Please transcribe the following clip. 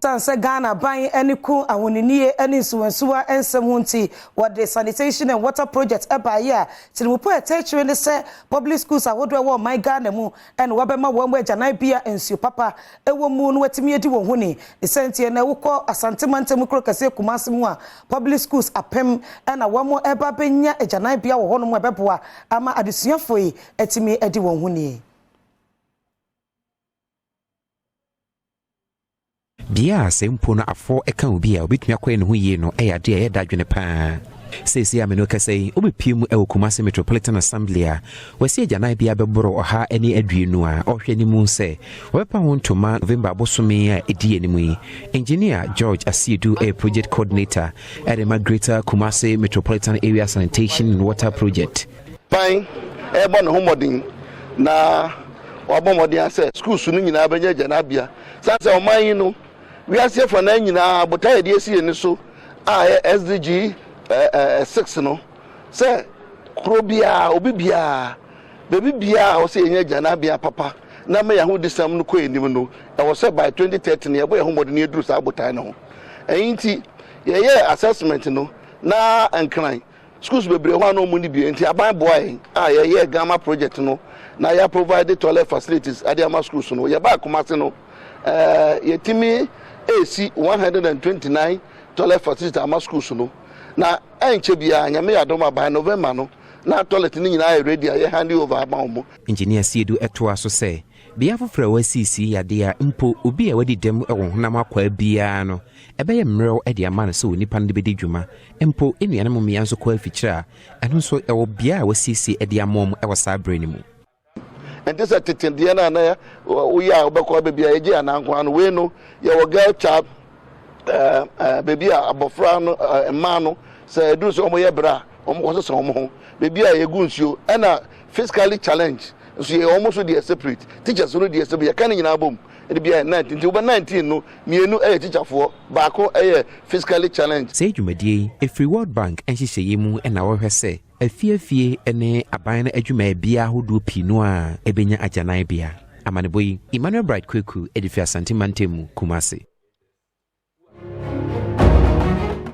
Tanse Ghana buying any cool and winnie any suwa and semunti what the Sanitation and Water Project year till we put a teacher in the say public schools are what my Ghana mu and wabema one way janai beer and su papa a woman wet me do honey the senti and I will call a Premtobre Kasee Kumasi public schools a pem and a one more eba benya a janai beer or one more beboa ama addition for ye etimi edi won honey. Bia sempo na afọ eka obi a obetumi akwa ne ho yie no eyade e dadwene pa sesi ameno Kasee obepiem e Kumasi Metropolitan Assembly a wasi agyanai bia beboro oha ani aduenu a ohwe ni mu se wepa wontoma November abosome a edi animu yi engineer George Asiedu a project coordinator at the Greater Kumasi Metropolitan Area Sanitation and Water Project fine e bon homodin na wabomodin ase school sunu nyina benya agyanabia sanse oman no we are here for na nyina botai de esi eni so SDG 6 no say krobia obibia bebibia o say enya janabia papa na me ya ho disam no ko enim no e wo say by 2013 ye boy homodin eduru sa botai no eyinti ye assessment no na enkran schools bebre ho no mu ni bi enti aban boy ye Gamma project no na ya provide toilet facilities at the schools no ye ba Kumasi no yetimi AC 129 toilet facilities at schools no na enche bia nyame Adom by November no na toilet ni nyina ready ye hand over abamo engineer Siedu eto aso say bia fofra wasisi yade a mpo obi a wadi dem e wo honam akwa bia no ebe ye mmerɛw e de ama no so nipa no bedi dwuma mpo enuane momia nso kwa afikyira eno so e wo bia a wasisi e de amom e wo sabre ni mu. And this at Tindiana, we are baby, a year and one way no, your girl chap, baby, a bofrano, a mano, say, do so my bra, almost some home, baby, a goons you, and a fiscally challenge. So you almost would be separate. Teachers already a separate, canning in album. It'll be a 19 to 19, no, me no a teacher for Bako a fiscally challenge. Say you may if Reward Bank and she say you and our say. A fear ene abana adwuma bia hodo pino a ebenya agyanai bia amane boy Emmanuel Bright Kweku edifia Santimantemu Kumasi.